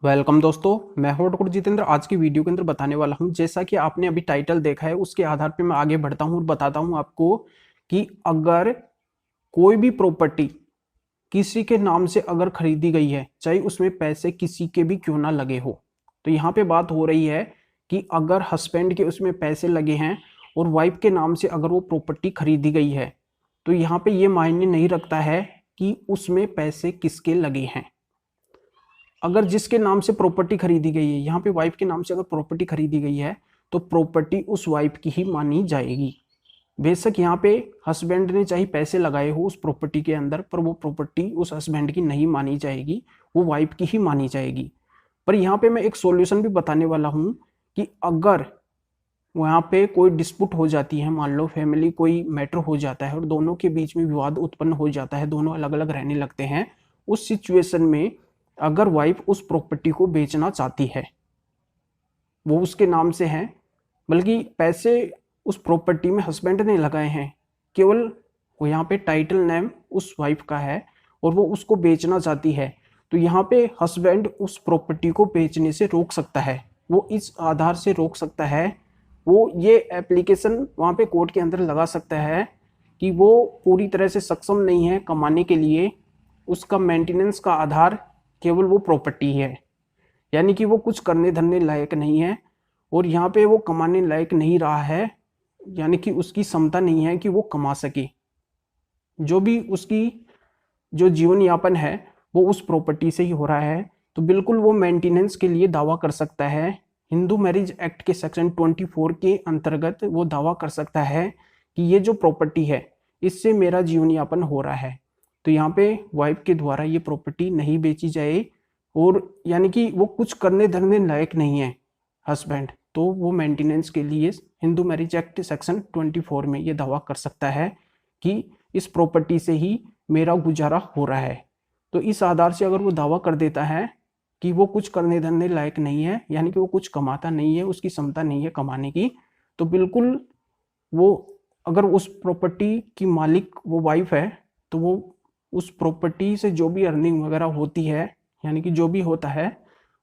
Welcome दोस्तों, मैं हूं डॉक्टर जितेंद्र। आज की वीडियो के अंदर बताने वाला हूं, जैसा कि आपने अभी टाइटल देखा है उसके आधार पे मैं आगे बढ़ता हूं और बताता हूं आपको कि अगर कोई भी प्रॉपर्टी किसी के नाम से अगर खरीदी गई है, चाहे उसमें पैसे किसी के भी क्यों ना लगे हो। तो यहाँ पे बात हो रही है कि अगर हस्बैंड के उसमें पैसे लगे हैं और वाइफ के नाम से अगर वो प्रॉपर्टी खरीदी गई है, तो यहाँ पे ये मायने नहीं रखता है कि उसमें पैसे किसके लगे हैं। अगर जिसके नाम से प्रॉपर्टी खरीदी गई है, यहाँ पे वाइफ के नाम से अगर प्रॉपर्टी खरीदी गई है, तो प्रॉपर्टी उस वाइफ की ही मानी जाएगी। बेशक यहाँ पे हस्बैंड ने चाहे पैसे लगाए हो उस प्रॉपर्टी के अंदर, पर वो प्रॉपर्टी उस हस्बैंड की नहीं मानी जाएगी, वो वाइफ की ही मानी जाएगी। पर यहाँ पे मैं एक सॉल्यूशन भी बताने वाला हूँ कि अगर वहाँ पे कोई डिस्प्यूट हो जाती है, मान लो फैमिली कोई मैटर हो जाता है और दोनों के बीच में विवाद उत्पन्न हो जाता है, दोनों अलग अलग रहने लगते हैं, उस सिचुएशन में अगर वाइफ उस प्रॉपर्टी को बेचना चाहती है, वो उसके नाम से है, बल्कि पैसे उस प्रॉपर्टी में हस्बैंड ने लगाए हैं, केवल वो यहाँ पे टाइटल नेम उस वाइफ का है और वो उसको बेचना चाहती है, तो यहाँ पे हस्बैंड उस प्रॉपर्टी को बेचने से रोक सकता है। वो इस आधार से रोक सकता है, वो ये एप्लीकेशन वहाँ पे कोर्ट के अंदर लगा सकता है कि वो पूरी तरह से सक्षम नहीं है कमाने के लिए, उसका मेंटेनेंस का आधार केवल वो प्रॉपर्टी है, यानी कि वो कुछ करने धरने लायक नहीं है और यहाँ पे वो कमाने लायक नहीं रहा है, यानी कि उसकी क्षमता नहीं है कि वो कमा सके। जो भी उसकी जो जीवन यापन है वो उस प्रॉपर्टी से ही हो रहा है, तो बिल्कुल वो मेंटेनेंस के लिए दावा कर सकता है। हिंदू मैरिज एक्ट के सेक्शन 24 के अंतर्गत वो दावा कर सकता है कि ये जो प्रॉपर्टी है इससे मेरा जीवन यापन हो रहा है। तो यहाँ पे वाइफ के द्वारा ये प्रॉपर्टी नहीं बेची जाए, और यानी कि वो कुछ करने धरने लायक नहीं है हस्बैंड, तो वो मेंटेनेंस के लिए हिंदू मैरिज एक्ट सेक्शन 24 में ये दावा कर सकता है कि इस प्रॉपर्टी से ही मेरा गुजारा हो रहा है। तो इस आधार से अगर वो दावा कर देता है कि वो कुछ करने धरने लायक नहीं है, यानी कि वो कुछ कमाता नहीं है, उसकी क्षमता नहीं है कमाने की, तो बिल्कुल वो, अगर उस प्रॉपर्टी की मालिक वो वाइफ है, तो वो उस प्रॉपर्टी से जो भी अर्निंग वगैरह होती है, यानी कि जो भी होता है,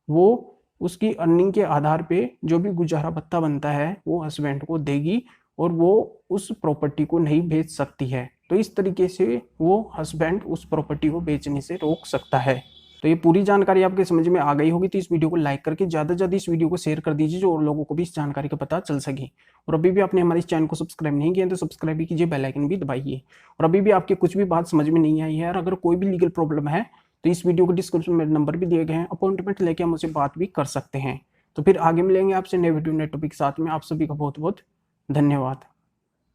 वो उसकी अर्निंग के आधार पे जो भी गुजारा भत्ता बनता है वो हस्बैंड को देगी और वो उस प्रॉपर्टी को नहीं बेच सकती है। तो इस तरीके से वो हस्बैंड उस प्रॉपर्टी को बेचने से रोक सकता है। तो ये पूरी जानकारी आपके समझ में आ गई होगी, तो इस वीडियो को लाइक करके ज़्यादा से ज़्यादा इस वीडियो को शेयर कर दीजिए, जो और लोगों को भी इस जानकारी का पता चल सके। और अभी भी आपने हमारे इस चैनल को सब्सक्राइब नहीं किया तो सब्सक्राइब भी कीजिए, बेल आइकन भी दबाइए। और अभी भी आपके कुछ भी बात समझ में नहीं आई है और अगर कोई भी लीगल प्रॉब्लम है, तो इस वीडियो के डिस्क्रिप्शन में नंबर भी दिए गए हैं, अपॉइंटमेंट लेके हम मुझसे बात भी कर सकते हैं। तो फिर आगे मिलेंगे आपसे नए वीडियो नए टॉपिक के साथ में। आप सभी का बहुत बहुत धन्यवाद।